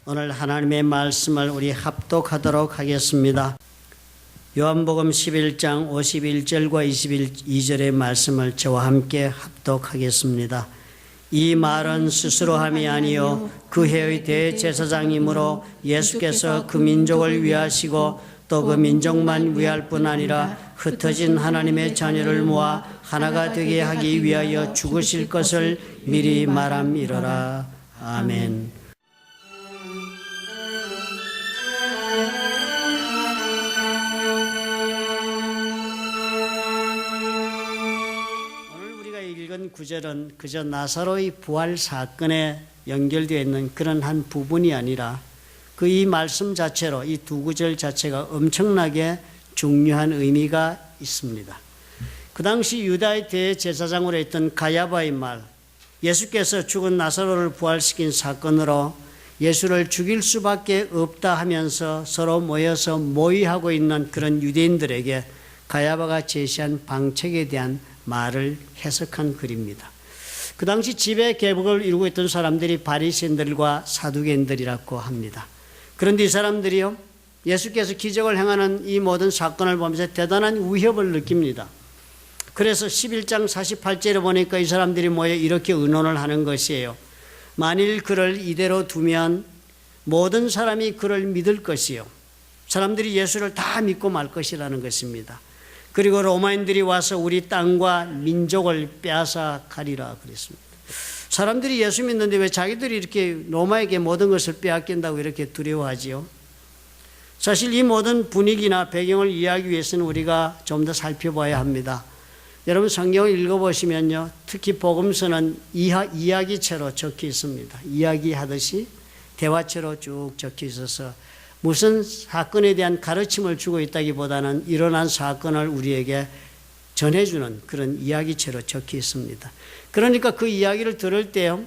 오늘 하나님의 말씀을 우리 합독하도록 하겠습니다. 요한복음 11장 51절과 22절의 말씀을 저와 함께 합독하겠습니다. 이 말은 스스로 함이 아니요 그 해의 대제사장이므로 예수께서 그 민족을 위하시고 또 그 민족만 위할 뿐 아니라 흩어진 하나님의 자녀를 모아 하나가 되게 하기 위하여 죽으실 것을 미리 말함이로라. 아멘. 구절은 그저 나사로의 부활 사건에 연결되어 있는 그런 한 부분이 아니라 그 이 말씀 자체로 이 두 구절 자체가 엄청나게 중요한 의미가 있습니다. 그 당시 유다의 대제사장으로 있던 가야바의 말, 예수께서 죽은 나사로를 부활시킨 사건으로 예수를 죽일 수밖에 없다 하면서 서로 모여서 모의하고 있는 그런 유대인들에게 가야바가 제시한 방책에 대한 말을 해석한 글입니다. 그 당시 지배 계급을 이루고 있던 사람들이 바리새인들과 사두개인들이라고 합니다. 그런데 이 사람들이요, 예수께서 기적을 행하는 이 모든 사건을 보면서 대단한 위협을 느낍니다. 그래서 11장 48절에 보니까 이 사람들이 모여 이렇게 의논을 하는 것이에요. 만일 그를 이대로 두면 모든 사람이 그를 믿을 것이요, 사람들이 예수를 다 믿고 말 것이라는 것입니다. 그리고 로마인들이 와서 우리 땅과 민족을 빼앗아 가리라 그랬습니다. 사람들이 예수 믿는데 왜 자기들이 이렇게 로마에게 모든 것을 빼앗긴다고 이렇게 두려워하지요? 사실 이 모든 분위기나 배경을 이해하기 위해서는 우리가 좀 더 살펴봐야 합니다. 여러분 성경을 읽어보시면요, 특히 복음서는 이야기체로 적혀 있습니다. 이야기하듯이 대화체로 쭉 적혀 있어서 무슨 사건에 대한 가르침을 주고 있다기보다는 일어난 사건을 우리에게 전해주는 그런 이야기체로 적혀 있습니다. 그러니까 그 이야기를 들을 때요,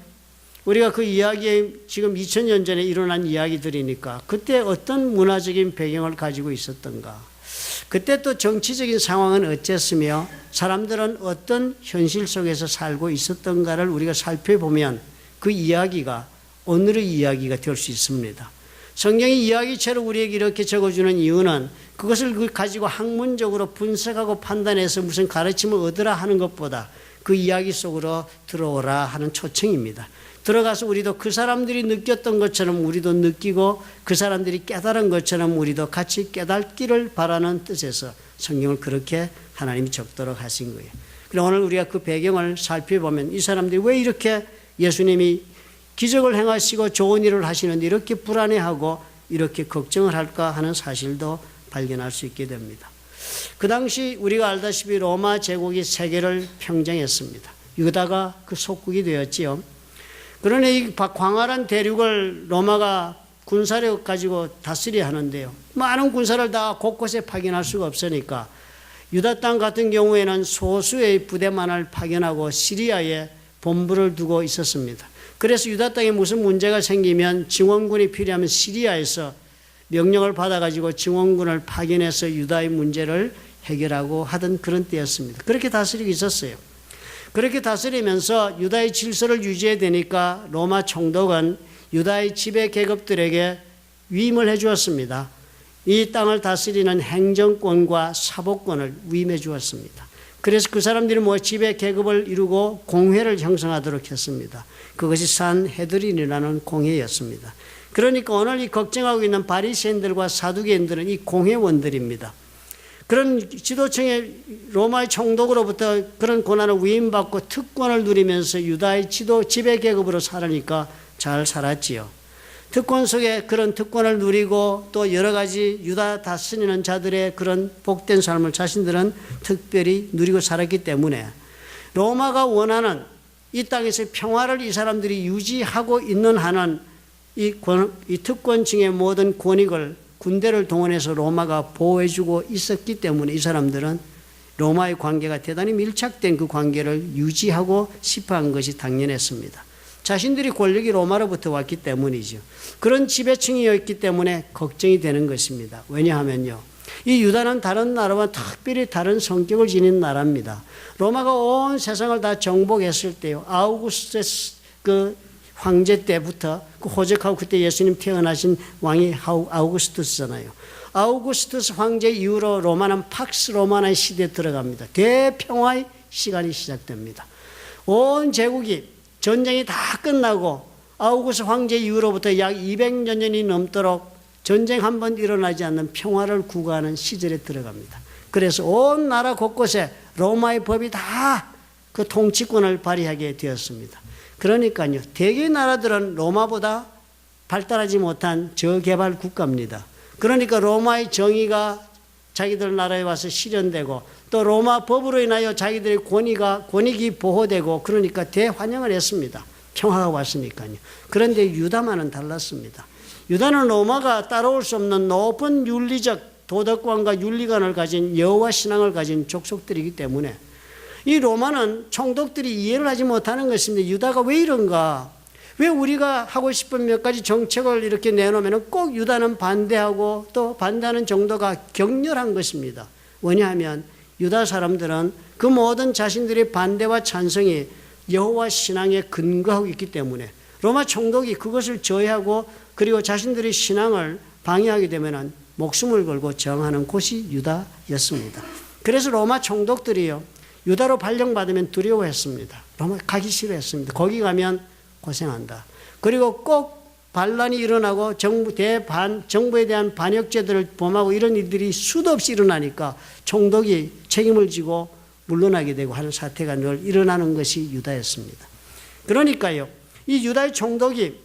우리가 그 이야기에 지금 2000년 전에 일어난 이야기들이니까 그때 어떤 문화적인 배경을 가지고 있었던가, 그때 또 정치적인 상황은 어땠으며 사람들은 어떤 현실 속에서 살고 있었던가를 우리가 살펴보면 그 이야기가 오늘의 이야기가 될 수 있습니다. 성경이 이야기처럼 우리에게 이렇게 적어주는 이유는 그것을 가지고 학문적으로 분석하고 판단해서 무슨 가르침을 얻으라 하는 것보다 그 이야기 속으로 들어오라 하는 초청입니다. 들어가서 우리도 그 사람들이 느꼈던 것처럼 우리도 느끼고 그 사람들이 깨달은 것처럼 우리도 같이 깨닫기를 바라는 뜻에서 성경을 그렇게 하나님이 적도록 하신 거예요. 그럼 오늘 우리가 그 배경을 살펴보면 이 사람들이 왜 이렇게 예수님이 기적을 행하시고 좋은 일을 하시는데 이렇게 불안해하고 이렇게 걱정을 할까 하는 사실도 발견할 수 있게 됩니다. 그 당시 우리가 알다시피 로마 제국이 세계를 평정했습니다. 유다가 그 속국이 되었지요. 그러나 이 광활한 대륙을 로마가 군사력 가지고 다스려야 하는데요, 많은 군사를 다 곳곳에 파견할 수가 없으니까 유다 땅 같은 경우에는 소수의 부대만을 파견하고 시리아에 본부를 두고 있었습니다. 그래서 유다 땅에 무슨 문제가 생기면 증원군이 필요하면 시리아에서 명령을 받아가지고 증원군을 파견해서 유다의 문제를 해결하고 하던 그런 때였습니다. 그렇게 다스리고 있었어요. 그렇게 다스리면서 유다의 질서를 유지해야 되니까 로마 총독은 유다의 지배 계급들에게 위임을 해 주었습니다. 이 땅을 다스리는 행정권과 사법권을 위임해 주었습니다. 그래서 그 사람들이 지배 계급을 이루고 공회를 형성하도록 했습니다. 그것이 산헤드린이라는 공회였습니다. 그러니까 오늘 이 걱정하고 있는 바리새인들과 사두개인들은 이 공회원들입니다. 그런 지도층의 로마의 총독으로부터 그런 권한을 위임받고 특권을 누리면서 유다의 지배 계급으로 살으니까 잘 살았지요. 특권 속에 그런 특권을 누리고 또 여러 가지 유다 다스리는 자들의 그런 복된 삶을 자신들은 특별히 누리고 살았기 때문에 로마가 원하는 이 땅에서 평화를 이 사람들이 유지하고 있는 한은 이 특권층의 모든 권익을 군대를 동원해서 로마가 보호해주고 있었기 때문에 이 사람들은 로마의 관계가 대단히 밀착된 그 관계를 유지하고 싶어 한 것이 당연했습니다. 자신들이 권력이 로마로부터 왔기 때문이죠. 그런 지배층이었기 때문에 걱정이 되는 것입니다. 왜냐하면요, 이 유다는 다른 나라와 특별히 다른 성격을 지닌 나라입니다. 로마가 온 세상을 다 정복했을 때요, 아우구스투스 황제 때부터 그 호적하고 그때 예수님 태어나신 왕이 아우구스투스잖아요. 아우구스투스 황제 이후로 로마는 팍스 로마나의 시대에 들어갑니다. 대평화의 시간이 시작됩니다. 온 제국이 전쟁이 다 끝나고 아우구스 황제 이후로부터 약 200여 년이 넘도록 전쟁 한 번 일어나지 않는 평화를 구가하는 시절에 들어갑니다. 그래서 온 나라 곳곳에 로마의 법이 다 그 통치권을 발휘하게 되었습니다. 그러니까요, 대개 나라들은 로마보다 발달하지 못한 저개발 국가입니다. 그러니까 로마의 정의가 자기들 나라에 와서 실현되고 또 로마 법으로 인하여 자기들의 권익이 보호되고 그러니까 대환영을 했습니다. 평화가 왔으니까요. 그런데 유다만은 달랐습니다. 유다는 로마가 따라올 수 없는 높은 윤리적 도덕관과 윤리관을 가진 여호와 신앙을 가진 족속들이기 때문에 이 로마는 총독들이 이해를 하지 못하는 것입니다. 유다가 왜 이런가? 왜 우리가 하고 싶은 몇 가지 정책을 이렇게 내놓으면 꼭 유다는 반대하고 또 반대하는 정도가 격렬한 것입니다. 왜냐하면 유다 사람들은 그 모든 자신들의 반대와 찬성이 여호와 신앙에 근거하고 있기 때문에 로마 총독이 그것을 저해하고 그리고 자신들의 신앙을 방해하게 되면 목숨을 걸고 저항하는 곳이 유다였습니다. 그래서 로마 총독들이요, 유다로 발령받으면 두려워했습니다. 로마 가기 싫어했습니다. 거기 가면 고생한다. 그리고 꼭 반란이 일어나고 정부에 대한 반역죄들을 범하고 이런 일들이 수도 없이 일어나니까 총독이 책임을 지고 물러나게 되고 하는 사태가 늘 일어나는 것이 유다였습니다. 그러니까요, 이 유다의 총독이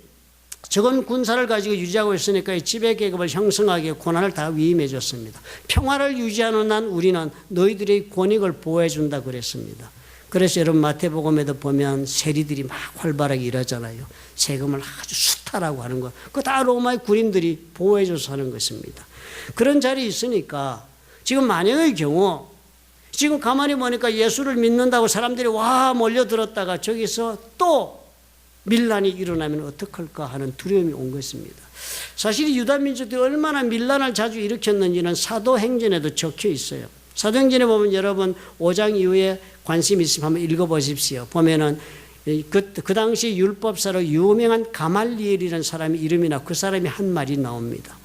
적은 군사를 가지고 유지하고 있으니까 이 지배계급을 형성하기에 고난을 다 위임해 줬습니다. 평화를 유지하는 한 우리는 너희들의 권익을 보호해 준다 그랬습니다. 그래서 여러분 마태복음에도 보면 세리들이 막 활발하게 일하잖아요. 세금을 아주 수탈하고 하는 거. 그거 다 로마의 군인들이 보호해 줘서 하는 것입니다. 그런 자리에 있으니까 지금 만약의 경우 지금 가만히 보니까 예수를 믿는다고 사람들이 와 몰려들었다가 저기서 또 밀란이 일어나면 어떡할까 하는 두려움이 온 것입니다. 사실 유다 민족들이 얼마나 밀란을 자주 일으켰는지는 사도행전에도 적혀 있어요. 사도행전에 보면 여러분 5장 이후에 관심 있으면 한번 읽어보십시오. 보면은 그 당시 율법사로 유명한 가말리엘이라는 사람의 이름이나 그 사람이 한 말이 나옵니다.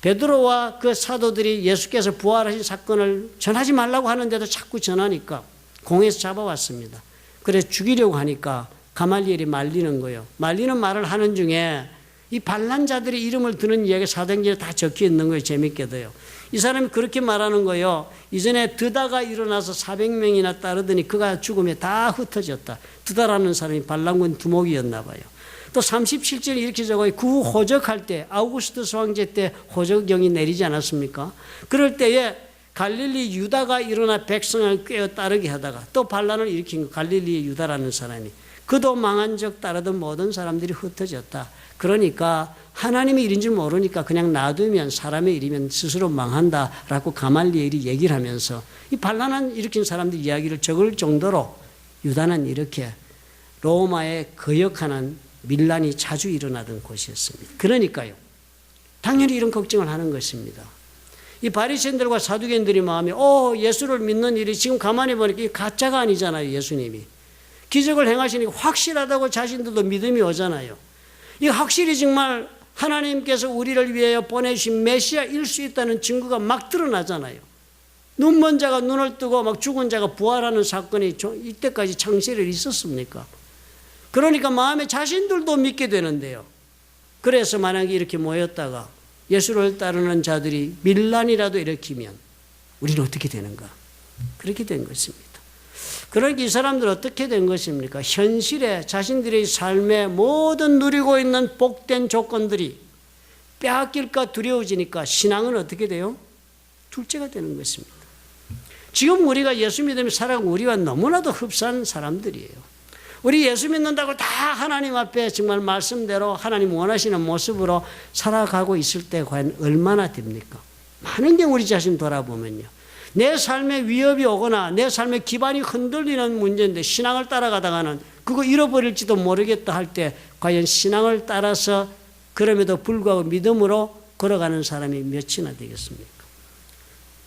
베드로와 그 사도들이 예수께서 부활하신 사건을 전하지 말라고 하는데도 자꾸 전하니까 공에서 잡아왔습니다. 그래서 죽이려고 하니까 가말리엘이 말리는 거예요. 말리는 말을 하는 중에 이 반란자들의 이름을 드는 이야기가 사도행전에 다 적혀 있는 거예요. 재밌게도요. 이 사람이 그렇게 말하는 거예요. 이전에 드다가 일어나서 400명이나 따르더니 그가 죽음에 다 흩어졌다. 드다라는 사람이 반란군 두목이었나 봐요. 또 37절 이렇게 적어요. 그 후 호적할 때 아우구스투스 황제 때 호적령이 내리지 않았습니까? 그럴 때에 갈릴리 유다가 일어나 백성을 꿰어 따르게 하다가 또 반란을 일으킨 거 갈릴리의 유다라는 사람이 그도 망한 적 따르던 모든 사람들이 흩어졌다. 그러니까 하나님의 일인 줄 모르니까 그냥 놔두면 사람의 일이면 스스로 망한다라고 가말리엘이 얘기를 하면서 이 반란을 일으킨 사람들 이야기를 적을 정도로 유다는 이렇게 로마에 거역하는 밀란이 자주 일어나던 곳이었습니다. 그러니까요, 당연히 이런 걱정을 하는 것입니다. 이 바리새인들과 사두개인들이 마음에 예수를 믿는 일이 지금 가만히 보니까 가짜가 아니잖아요. 예수님이 기적을 행하시니까 확실하다고 자신들도 믿음이 오잖아요. 이 확실히 정말 하나님께서 우리를 위하여 보내신 메시아일 수 있다는 증거가 막 드러나잖아요. 눈먼 자가 눈을 뜨고 막 죽은 자가 부활하는 사건이 이때까지 창세일에 있었습니까? 그러니까 마음에 자신들도 믿게 되는데요. 그래서 만약에 이렇게 모였다가 예수를 따르는 자들이 밀란이라도 일으키면 우리는 어떻게 되는가? 그렇게 된 것입니다. 그러니까 이 사람들은 어떻게 된 것입니까? 현실에 자신들의 삶에 모든 누리고 있는 복된 조건들이 빼앗길까 두려워지니까 신앙은 어떻게 돼요? 둘째가 되는 것입니다. 지금 우리가 예수 믿으며 살아가고 우리와 너무나도 흡사한 사람들이에요. 우리 예수 믿는다고 다 하나님 앞에 정말 말씀대로 하나님 원하시는 모습으로 살아가고 있을 때 과연 얼마나 됩니까? 많은 경우 우리 자신 돌아보면요. 내 삶에 위협이 오거나 내 삶의 기반이 흔들리는 문제인데 신앙을 따라가다가는 그거 잃어버릴지도 모르겠다 할 때 과연 신앙을 따라서 그럼에도 불구하고 믿음으로 걸어가는 사람이 몇이나 되겠습니까?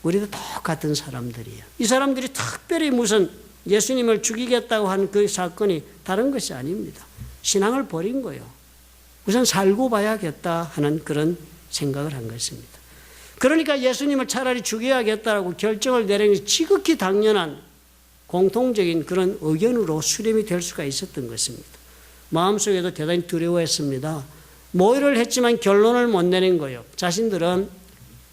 우리도 똑같은 사람들이에요. 이 사람들이 특별히 무슨 예수님을 죽이겠다고 한 그 사건이 다른 것이 아닙니다. 신앙을 버린 거예요. 우선 살고 봐야겠다 하는 그런 생각을 한 것입니다. 그러니까 예수님을 차라리 죽여야겠다라고 결정을 내린 게 지극히 당연한 공통적인 그런 의견으로 수렴이 될 수가 있었던 것입니다. 마음속에도 대단히 두려워했습니다. 모의를 했지만 결론을 못 내는 거예요. 자신들은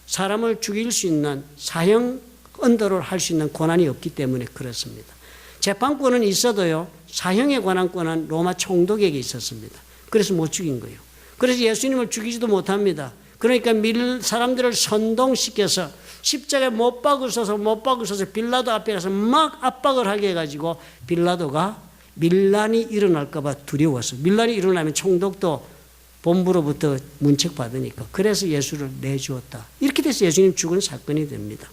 사람을 죽일 수 있는 사형 언도를 할 수 있는 권한이 없기 때문에 그렇습니다. 재판권은 있어도요, 사형에 관한 권한 로마 총독에게 있었습니다. 그래서 못 죽인 거예요. 그래서 예수님을 죽이지도 못합니다. 그러니까 사람들을 선동시켜서 십자가에 못 박으셔서 빌라도 앞에 가서 막 압박을 하게 해가지고 빌라도가 밀란이 일어날까 봐 두려워서, 밀란이 일어나면 총독도 본부로부터 문책받으니까, 그래서 예수를 내주었다. 이렇게 돼서 예수님 죽은 사건이 됩니다.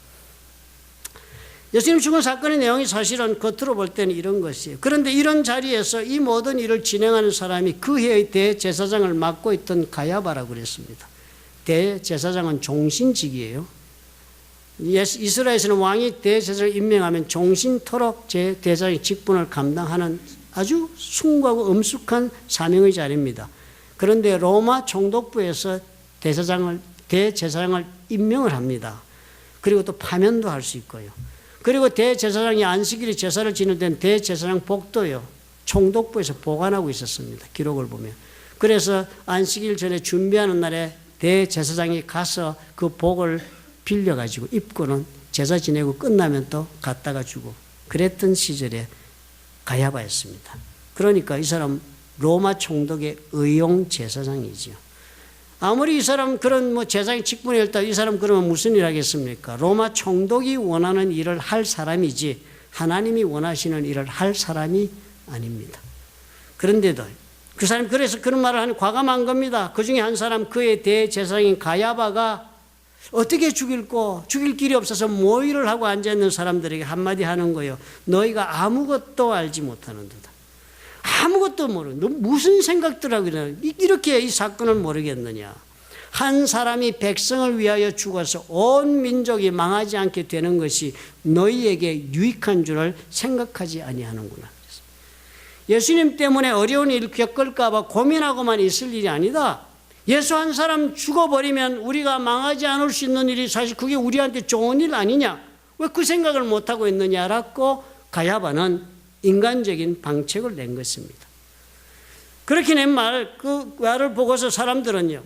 예수님 죽은 사건의 내용이 사실은 겉으로 볼 때는 이런 것이에요. 그런데 이런 자리에서 이 모든 일을 진행하는 사람이 그 해의 대제사장을 맡고 있던 가야바라고 그랬습니다. 대제사장은 종신직이에요. 이스라엘에서는 왕이 대제사장을 임명하면 종신토록 대제사장의 직분을 감당하는 아주 숭고하고 엄숙한 사명의 자리입니다. 그런데 로마 총독부에서 대제사장을 임명을 합니다. 그리고 또 파면도 할 수 있고요. 그리고 대제사장이 안식일에 제사를 지낼 때는 대제사장 복도요, 총독부에서 보관하고 있었습니다. 기록을 보면. 그래서 안식일 전에 준비하는 날에 대제사장이 가서 그 복을 빌려가지고 입고는 제사 지내고 끝나면 또 갖다가 주고 그랬던 시절에 가야바였습니다. 그러니까 이 사람 로마 총독의 의용 제사장이지요. 아무리 이 사람 그런 제사장 직분에 있다, 이 사람 그러면 무슨 일 하겠습니까? 로마 총독이 원하는 일을 할 사람이지 하나님이 원하시는 일을 할 사람이 아닙니다. 그런데도 그 사람이 그래서 그런 말을 하는 과감한 겁니다. 그 중에 한 사람, 그의 대제사장인 가야바가 어떻게 죽일 길이 없어서 모의를 하고 앉아있는 사람들에게 한마디 하는 거예요. 너희가 아무것도 알지 못하는도다. 아무것도 모르는, 너 무슨 생각들 하고 이렇게 이 사건을 모르겠느냐. 한 사람이 백성을 위하여 죽어서 온 민족이 망하지 않게 되는 것이 너희에게 유익한 줄을 생각하지 아니하는구나. 예수님 때문에 어려운 일을 겪을까 봐 고민하고만 있을 일이 아니다. 예수 한 사람 죽어버리면 우리가 망하지 않을 수 있는 일이 사실 그게 우리한테 좋은 일 아니냐. 왜 그 생각을 못하고 있느냐라고 가야바는 인간적인 방책을 낸 것입니다. 그렇게 낸 그 말을 보고서 사람들은요,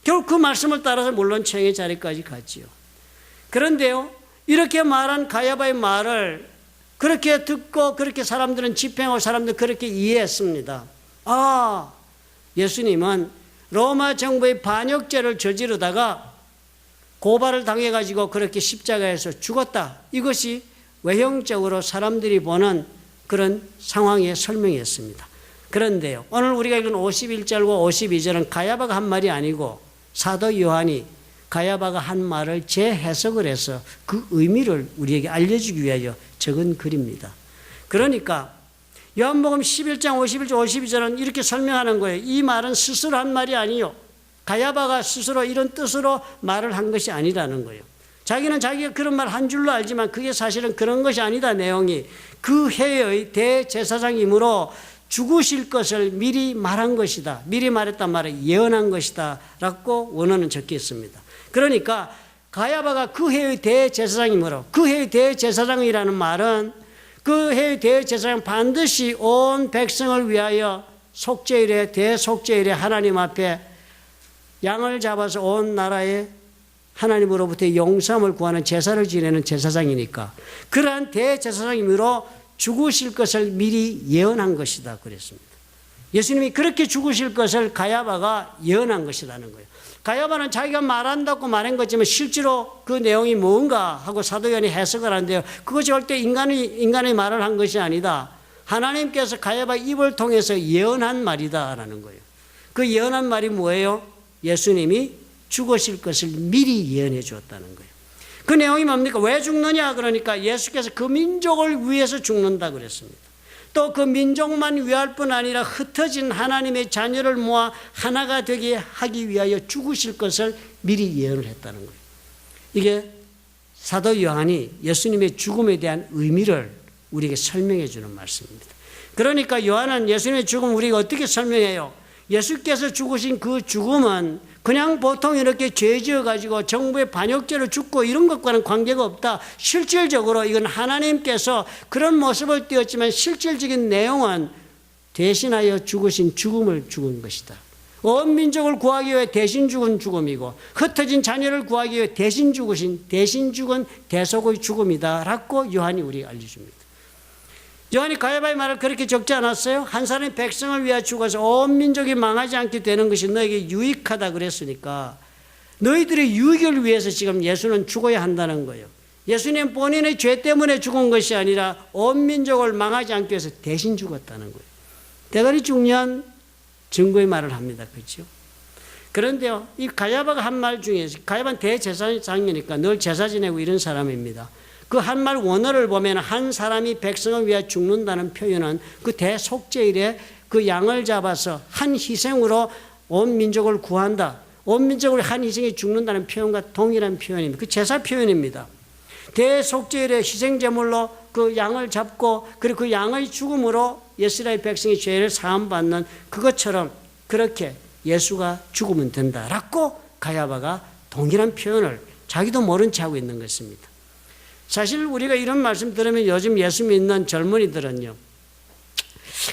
결국 그 말씀을 따라서 물론 청의 자리까지 갔지요. 그런데요, 이렇게 말한 가야바의 말을 그렇게 듣고 그렇게 사람들은 집행하고 사람들은 그렇게 이해했습니다. 아, 예수님은 로마 정부의 반역죄를 저지르다가 고발을 당해가지고 그렇게 십자가에서 죽었다. 이것이 외형적으로 사람들이 보는 그런 상황에 설명했습니다. 그런데요, 오늘 우리가 읽은 51절과 52절은 가야바가 한 말이 아니고 사도 요한이 가야바가 한 말을 재해석을 해서 그 의미를 우리에게 알려주기 위하여 적은 글입니다. 그러니까 요한복음 11장 51절 52절은 이렇게 설명하는 거예요. 이 말은 스스로 한 말이 아니요, 가야바가 스스로 이런 뜻으로 말을 한 것이 아니라는 거예요. 자기는 자기가 그런 말 한 줄로 알지만 그게 사실은 그런 것이 아니다. 내용이 그 해의 대제사장이므로 죽으실 것을 미리 말한 것이다. 미리 말했단 말은 예언한 것이다 라고 원어는 적혀 있습니다. 그러니까 가야바가 그 해의 대제사장이므로, 그 해의 대제사장이라는 말은 그 해의 대제사장 반드시 온 백성을 위하여 속죄일에, 대속죄일에 하나님 앞에 양을 잡아서 온 나라에 하나님으로부터 용서함을 구하는 제사를 지내는 제사장이니까 그러한 대제사장이므로 죽으실 것을 미리 예언한 것이다 그랬습니다. 예수님이 그렇게 죽으실 것을 가야바가 예언한 것이라는 거예요. 가야바는 자기가 말한다고 말한 거지만 실제로 그 내용이 뭔가 하고 사도 요한이 해석을 하는데요, 그것이 절대 인간의 말을 한 것이 아니다. 하나님께서 가야바 입을 통해서 예언한 말이다라는 거예요. 그 예언한 말이 뭐예요? 예수님이 죽으실 것을 미리 예언해 주었다는 거예요. 그 내용이 뭡니까? 왜 죽느냐? 그러니까 예수께서 그 민족을 위해서 죽는다 그랬습니다. 또 그 민족만 위할 뿐 아니라 흩어진 하나님의 자녀를 모아 하나가 되게 하기 위하여 죽으실 것을 미리 예언을 했다는 거예요. 이게 사도 요한이 예수님의 죽음에 대한 의미를 우리에게 설명해 주는 말씀입니다. 그러니까 요한은 예수님의 죽음을 우리가 어떻게 설명해요? 예수께서 죽으신 그 죽음은 그냥 보통 이렇게 죄 지어가지고 정부의 반역죄로 죽고 이런 것과는 관계가 없다. 실질적으로 이건 하나님께서 그런 모습을 띄었지만 실질적인 내용은 대신하여 죽으신 죽음을 죽은 것이다. 온 민족을 구하기 위해 대신 죽은 죽음이고 흩어진 자녀를 구하기 위해 대신 죽은 대속의 죽음이다 라고 요한이 우리에게 알려줍니다. 요한이 가야바의 말을 그렇게 적지 않았어요? 한 사람이 백성을 위하여 죽어서 온 민족이 망하지 않게 되는 것이 너에게 유익하다 그랬으니까 너희들의 유익을 위해서 지금 예수는 죽어야 한다는 거예요. 예수님 본인의 죄 때문에 죽은 것이 아니라 온 민족을 망하지 않기 위해서 대신 죽었다는 거예요. 대단히 중요한 증거의 말을 합니다. 그렇죠? 그런데요, 이 가야바가 한 말 중에, 가야바는 대제사장이니까 늘 제사 지내고 이런 사람입니다. 그 한 말 원어를 보면 한 사람이 백성을 위해 죽는다는 표현은 그 대속죄일에 그 양을 잡아서 한 희생으로 온 민족을 구한다. 온 민족을 한 희생에 죽는다는 표현과 동일한 표현입니다. 그 제사 표현입니다. 대속죄일에 희생제물로 그 양을 잡고 그리고 그 양의 죽음으로 이스라엘 백성의 죄를 사함받는 그것처럼 그렇게 예수가 죽으면 된다라고 가야바가 동일한 표현을 자기도 모른 채 하고 있는 것입니다. 사실 우리가 이런 말씀 들으면 요즘 예수 믿는 젊은이들은요,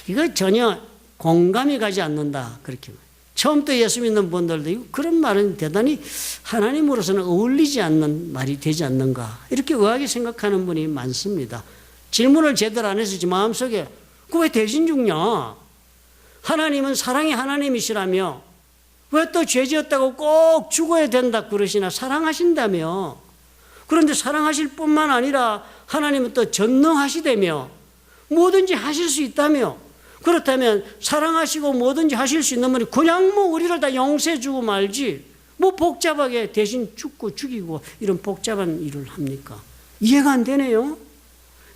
이거 전혀 공감이 가지 않는다 그렇게 처음부터 예수 믿는 분들도 그런 말은 대단히 하나님으로서는 어울리지 않는 말이 되지 않는가 이렇게 의아하게 생각하는 분이 많습니다. 질문을 제대로 안 했었지 마음속에 그 왜 대신 죽냐? 하나님은 사랑의 하나님이시라며 왜 또 죄 지었다고 꼭 죽어야 된다 그러시나? 사랑하신다며. 그런데 사랑하실 뿐만 아니라 하나님은 또 전능하시다며 뭐든지 하실 수 있다며. 그렇다면 사랑하시고 뭐든지 하실 수 있는 분이 그냥 뭐 우리를 다 용서해 주고 말지 뭐 복잡하게 대신 죽고 죽이고 이런 복잡한 일을 합니까? 이해가 안 되네요.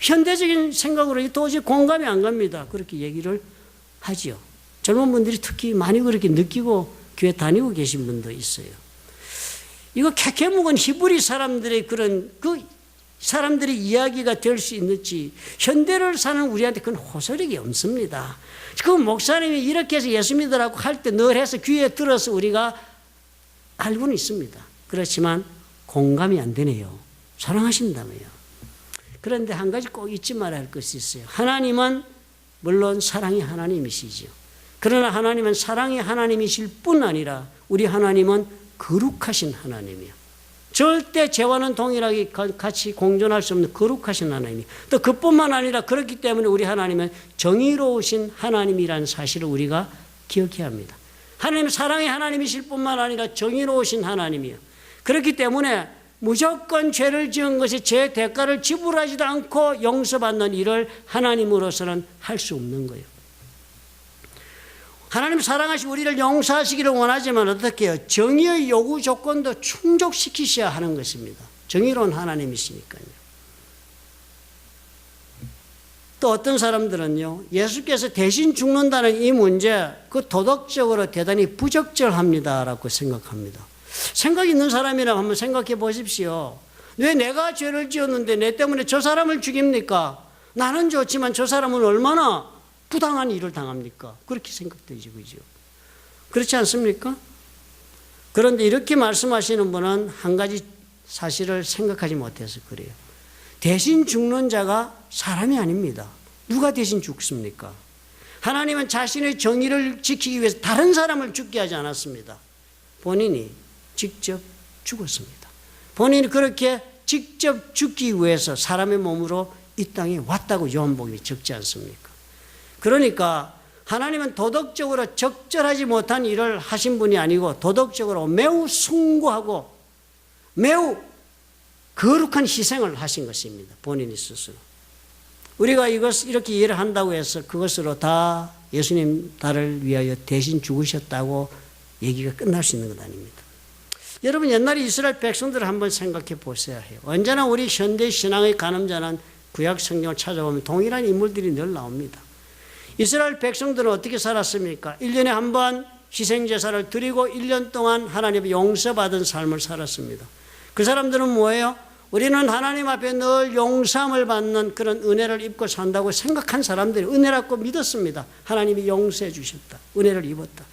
현대적인 생각으로 도저히 공감이 안 갑니다. 그렇게 얘기를 하지요. 젊은 분들이 특히 많이 그렇게 느끼고 교회 다니고 계신 분도 있어요. 이거 캐캐묵은 히브리 사람들의 그런 그 사람들의 이야기가 될 수 있는지 현대를 사는 우리한테 그건 호소력이 없습니다. 그 목사님이 이렇게 해서 예수 믿으라고 할 때 늘 해서 귀에 들어서 우리가 알고는 있습니다. 그렇지만 공감이 안 되네요. 사랑하신다며요. 그런데 한 가지 꼭 잊지 말아야 할 것이 있어요. 하나님은 물론 사랑의 하나님이시죠. 그러나 하나님은 사랑의 하나님이실 뿐 아니라 우리 하나님은 거룩하신 하나님이에요. 절대 죄와는 동일하게 같이 공존할 수 없는 거룩하신 하나님이 또 그뿐만 아니라 그렇기 때문에 우리 하나님은 정의로우신 하나님이라는 사실을 우리가 기억해야 합니다. 하나님은 사랑의 하나님이실 뿐만 아니라 정의로우신 하나님이에요. 그렇기 때문에 무조건 죄를 지은 것이 죄 대가를 지불하지도 않고 용서받는 일을 하나님으로서는 할 수 없는 거예요. 하나님 사랑하시고 우리를 용서하시기를 원하지만 어떻게 해요? 정의의 요구 조건도 충족시키셔야 하는 것입니다. 정의로운 하나님이시니까요. 또 어떤 사람들은요, 예수께서 대신 죽는다는 이 문제, 그 도덕적으로 대단히 부적절합니다라고 생각합니다. 생각 있는 사람이라고 한번 생각해 보십시오. 왜 내가 죄를 지었는데 내 때문에 저 사람을 죽입니까? 나는 좋지만 저 사람은 얼마나 부당한 일을 당합니까? 그렇게 생각되죠. 그죠? 그렇지 않습니까? 그런데 이렇게 말씀하시는 분은 한 가지 사실을 생각하지 못해서 그래요. 대신 죽는 자가 사람이 아닙니다. 누가 대신 죽습니까? 하나님은 자신의 정의를 지키기 위해서 다른 사람을 죽게 하지 않았습니다. 본인이 직접 죽었습니다. 본인이 그렇게 직접 죽기 위해서 사람의 몸으로 이 땅에 왔다고 요한복음이 적지 않습니까? 그러니까 하나님은 도덕적으로 적절하지 못한 일을 하신 분이 아니고 도덕적으로 매우 숭고하고 매우 거룩한 희생을 하신 것입니다. 본인이 스스로. 우리가 이렇게 이해를 한다고 해서 그것으로 다 예수님 나를 위하여 대신 죽으셨다고 얘기가 끝날 수 있는 것 아닙니다. 여러분 옛날에 이스라엘 백성들을 한번 생각해 보셔야 해요. 언제나 우리 현대 신앙의 가늠자는 구약 성경을 찾아보면 동일한 인물들이 늘 나옵니다. 이스라엘 백성들은 어떻게 살았습니까? 1년에 한 번 희생제사를 드리고 1년 동안 하나님의 용서받은 삶을 살았습니다. 그 사람들은 뭐예요? 우리는 하나님 앞에 늘 용서함을 받는 그런 은혜를 입고 산다고 생각한 사람들이 은혜라고 믿었습니다. 하나님이 용서해 주셨다. 은혜를 입었다.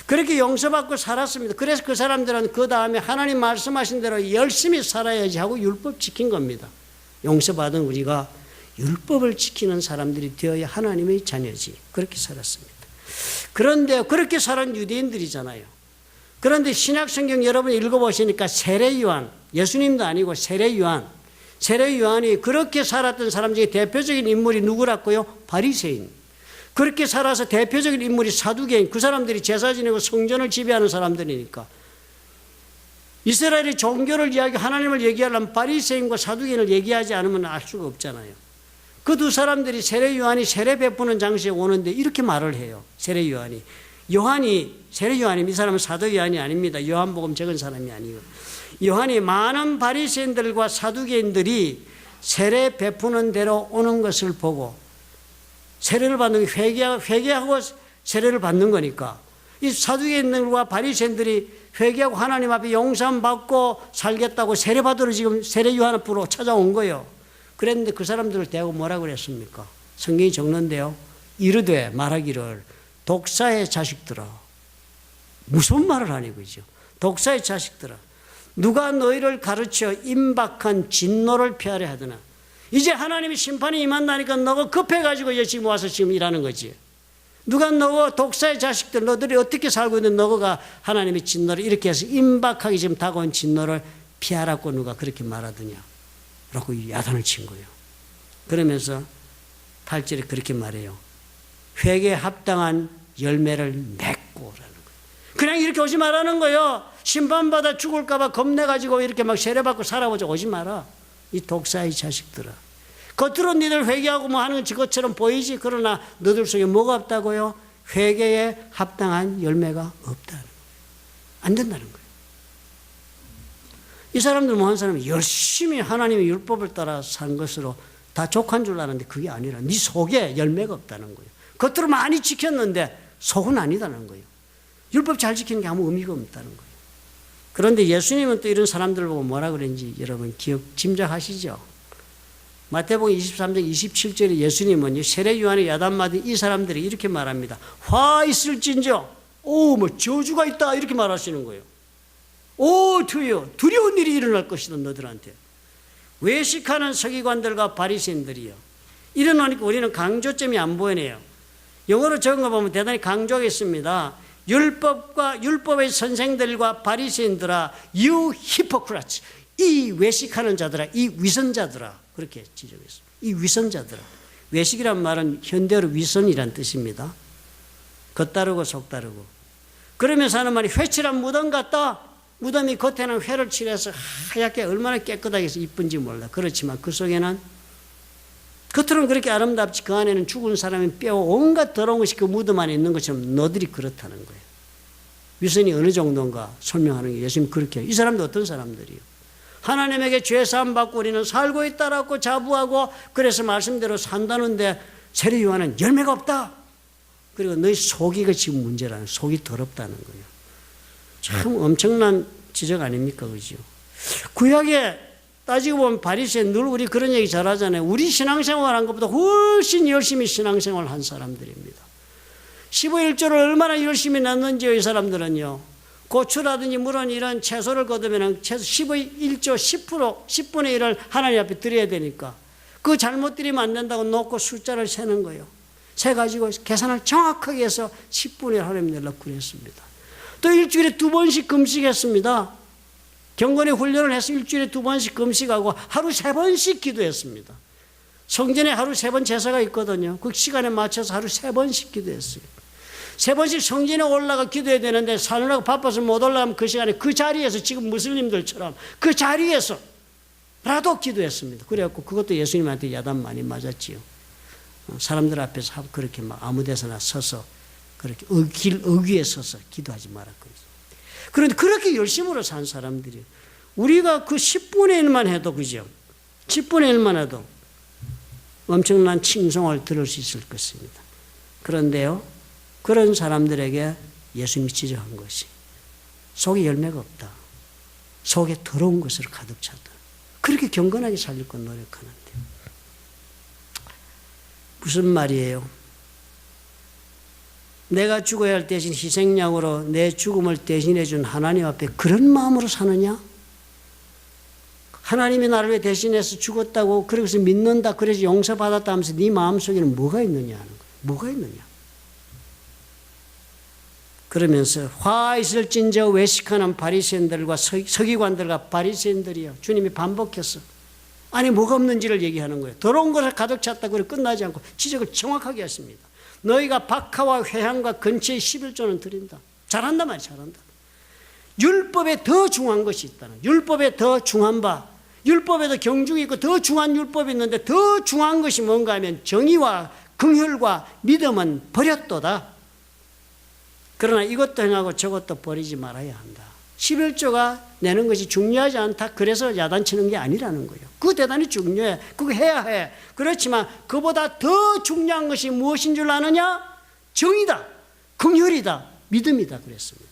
그렇게 용서받고 살았습니다. 그래서 그 사람들은 그 다음에 하나님 말씀하신 대로 열심히 살아야지 하고 율법 지킨 겁니다. 용서받은 우리가 율법을 지키는 사람들이 되어야 하나님의 자녀지. 그렇게 살았습니다. 그런데 그렇게 살은 유대인들이잖아요. 그런데 신약성경 여러분 읽어보시니까 세례요한, 예수님도 아니고 세례요한이 그렇게 살았던 사람 중에 대표적인 인물이 누구라고요? 바리새인. 그렇게 살아서 대표적인 인물이 사두개인. 그 사람들이 제사 지내고 성전을 지배하는 사람들이니까. 이스라엘의 종교를 하나님을 얘기하려면 바리새인과 사두개인을 얘기하지 않으면 알 수가 없잖아요. 그 두 사람들이 세례요한이 세례 베푸는 장소에 오는데 이렇게 말을 해요. 세례요한이. 세례요한이 이 사람은 사도 요한이 아닙니다. 요한복음 적은 사람이 아니고. 요한이 많은 바리새인들과 사두개인들이 세례 베푸는 대로 오는 것을 보고 세례를 받는 회개하고 세례를 받는 거니까 이 사두개인들과 바리새인들이 회개하고 하나님 앞에 용서함 받고 살겠다고 세례 받으러 지금 세례 요한 앞으로 찾아온 거예요. 그랬는데 그 사람들을 대하고 뭐라고 그랬습니까? 성경이 적는데요. 이르되 말하기를 독사의 자식들아. 무슨 말을 하니 그죠? 독사의 자식들아. 누가 너희를 가르쳐 임박한 진노를 피하려 하더나. 이제 하나님의 심판이 임한다니까 너가 급해가지고 지금 와서 지금 일하는 거지. 누가 너가 독사의 자식들 너들이 어떻게 살고 있는 너가 하나님의 진노를 이렇게 해서 임박하게 지금 다가온 진노를 피하라고 누가 그렇게 말하더냐. 라고 야단을 친 거예요. 그러면서 8절에 그렇게 말해요. 회개에 합당한 열매를 맺고 오라는 거예요. 그냥 이렇게 오지 말라는 거예요. 심판받아 죽을까 봐 겁내가지고 이렇게 막 세례받고 살아보자 오지 마라. 이 독사의 자식들아. 겉으로 너희들 회개하고 뭐 하는 것처럼 보이지. 그러나 너희들 속에 뭐가 없다고요? 회개에 합당한 열매가 없다는 거예요. 안 된다는 거예요. 이 사람들 뭐 한 사람이 열심히 하나님의 율법을 따라 산 것으로 다 족한 줄 아는데 그게 아니라 네 속에 열매가 없다는 거예요. 겉으로 많이 지켰는데 속은 아니다는 거예요. 율법 잘 지키는 게 아무 의미가 없다는 거예요. 그런데 예수님은 또 이런 사람들을 보고 뭐라 그랬는지 여러분 짐작하시죠? 마태복음 23장 27절에 예수님은 세례 요한의 야단 맞은 이 사람들이 이렇게 말합니다. 화 있을진저 뭐 저주가 있다 이렇게 말하시는 거예요. 두려운 일이 일어날 것이다 너들한테. 외식하는 서기관들과 바리새인들이요. 이러니까 우리는 강조점이 안 보이네요. 영어로 적은 거 보면 대단히 강조하겠습니다. 율법의 선생들과 바리새인들아, you hypocrites. 이 외식하는 자들아, 이 위선자들아. 그렇게 지적했습니다. 이 위선자들아. 외식이란 말은 현대어로 위선이란 뜻입니다. 겉다르고 속다르고. 그러면서 하는 말이 회칠한 무덤 같다. 무덤이 겉에는 회를 칠해서 하얗게 얼마나 깨끗하게 해서 이쁜지 몰라. 그렇지만 그 속에는 겉으로는 그렇게 아름답지 그 안에는 죽은 사람의 뼈 온갖 더러운 것이 그 무덤 안에 있는 것처럼 너들이 그렇다는 거예요. 위선이 어느 정도인가 설명하는 게 예수님 그렇게 해요. 이 사람도 어떤 사람들이에요? 하나님에게 죄사함 받고 우리는 살고 있다라고 자부하고 그래서 말씀대로 산다는데 세례 요한은 열매가 없다. 그리고 너희 속이가 지금 문제라는 속이 더럽다는 거예요. 참 엄청난 지적 아닙니까? 그죠? 구약에 따지고 보면 바리새인 늘 우리 그런 얘기 잘 하잖아요. 우리 신앙생활 한 것보다 훨씬 열심히 신앙생활 한 사람들입니다. 15일조를 얼마나 열심히 놨는지요, 이 사람들은요. 고추라든지 물론 이런 채소를 거두면 채소 15일조 10%, 10분의 1을 하나님 앞에 드려야 되니까 그 잘못 드리면 안 된다고 놓고 숫자를 세는 거예요. 세가지고 계산을 정확하게 해서 10분의 1 하나님 내려고 그랬습니다. 또 일주일에 2번씩 금식했습니다. 경건의 훈련을 해서 일주일에 2번씩 금식하고 하루 3번씩 기도했습니다. 성전에 하루 3번 제사가 있거든요. 그 시간에 맞춰서 하루 3번씩 기도했어요. 3번씩 성전에 올라가 기도해야 되는데 사느라고 바빠서 못 올라가면 그 시간에 그 자리에서 지금 무슬림들처럼 그 자리에서라도 기도했습니다. 그래갖고 그것도 예수님한테 야단 많이 맞았지요. 사람들 앞에서 그렇게 막 아무 데서나 서서 그렇게 의기에 서서 기도하지 말았거든요. 그런데 그렇게 열심으로 산 사람들이 우리가 그 10분의 1만 해도 그죠? 10분의 1만 해도 엄청난 칭송을 들을 수 있을 것입니다. 그런데요, 그런 사람들에게 예수님이 지적한 것이 속에 열매가 없다. 속에 더러운 것으로 가득 찼다. 그렇게 경건하게 살려고 노력하는데 무슨 말이에요? 내가 죽어야 할 대신 희생양으로 내 죽음을 대신해 준 하나님 앞에 그런 마음으로 사느냐? 하나님이 나를 위해 대신해서 죽었다고 그래서 믿는다 그래서 용서받았다 하면서 네 마음속에는 뭐가 있느냐 하는 거예요. 뭐가 있느냐? 그러면서 화 있을진저 외식하는 바리새인들과 서기관들과 바리새인들이요. 주님이 반복했어. 아니 뭐가 없는지를 얘기하는 거예요. 더러운 것을 가득 찼다고 그래 끝나지 않고 지적을 정확하게 했습니다. 너희가 박하와 회향과 근처에 11조는 드린다. 잘한다 말이야. 잘한다. 율법에 더 중요한 것이 있다는. 율법에 더 중요한 바. 율법에도 경중이 있고 더 중요한 율법이 있는데 더 중요한 것이 뭔가 하면 정의와 긍휼과 믿음은 버렸도다. 그러나 이것도 행하고 저것도 버리지 말아야 한다. 11조가 내는 것이 중요하지 않다. 그래서 야단치는 게 아니라는 거예요. 그거 대단히 중요해. 그거 해야 해. 그렇지만 그보다 더 중요한 것이 무엇인 줄 아느냐? 정의다. 긍휼이다. 믿음이다. 그랬습니다.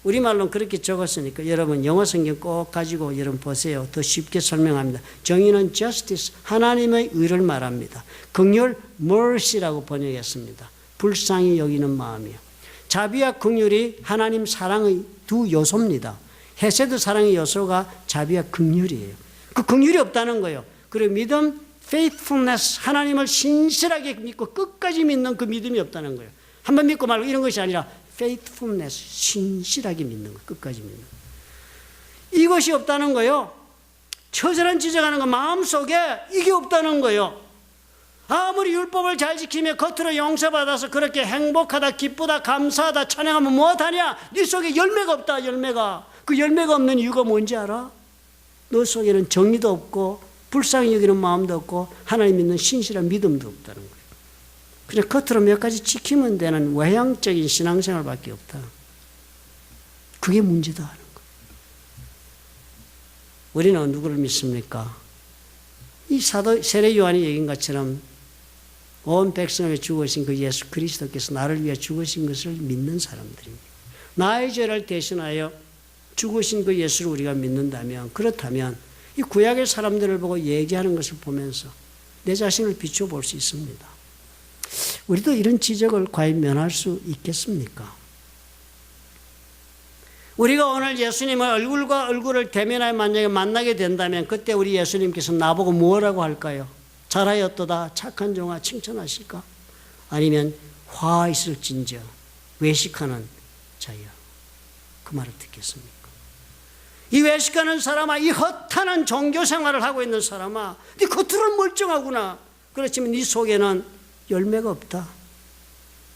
우리말로는 그렇게 적었으니까 여러분 영어 성경 꼭 가지고 여러분 보세요. 더 쉽게 설명합니다. 정의는 justice, 하나님의 의를 말합니다. 긍휼, mercy라고 번역했습니다. 불쌍히 여기는 마음이요. 자비와 긍휼이 하나님 사랑의 두 요소입니다. 헤세드 사랑의 요소가 자비와 긍휼이에요. 그 긍휼이 없다는 거예요. 그리고 믿음, faithfulness, 하나님을 신실하게 믿고 끝까지 믿는 그 믿음이 없다는 거예요. 한번 믿고 말고 이런 것이 아니라 faithfulness, 신실하게 믿는 거, 끝까지 믿는 거. 이것이 없다는 거예요. 처절한 지적하는 거 마음속에 이게 없다는 거예요. 아무리 율법을 잘 지키며 겉으로 용서받아서 그렇게 행복하다, 기쁘다, 감사하다, 찬양하면 뭐하냐? 네 속에 열매가 없다, 열매가. 그 열매가 없는 이유가 뭔지 알아? 너 속에는 정의도 없고 불쌍히 여기는 마음도 없고 하나님 믿는 신실한 믿음도 없다는 거예요. 그냥 겉으로 몇 가지 지키면 되는 외향적인 신앙생활밖에 없다. 그게 문제다 하는 거예요. 우리는 누구를 믿습니까? 이 사도 세례 요한이 얘기한 것처럼 온 백성을 위해 죽으신 그 예수 그리스도께서 나를 위해 죽으신 것을 믿는 사람들입니다. 나의 죄를 대신하여 죽으신 그 예수를 우리가 믿는다면, 그렇다면 이 구약의 사람들을 보고 얘기하는 것을 보면서 내 자신을 비추어 볼 수 있습니다. 우리도 이런 지적을 과연 면할 수 있겠습니까? 우리가 오늘 예수님을 얼굴과 얼굴을 대면하여 만약에 만나게 된다면 그때 우리 예수님께서 나보고 뭐라고 할까요? 잘하였도다, 착한 종아, 칭찬하실까? 아니면 화 있을진저 외식하는 자여, 그 말을 듣겠습니까? 이 외식하는 사람아, 이 허탄한 종교생활을 하고 있는 사람아, 네 겉으로는 멀쩡하구나. 그렇지만 네 속에는 열매가 없다.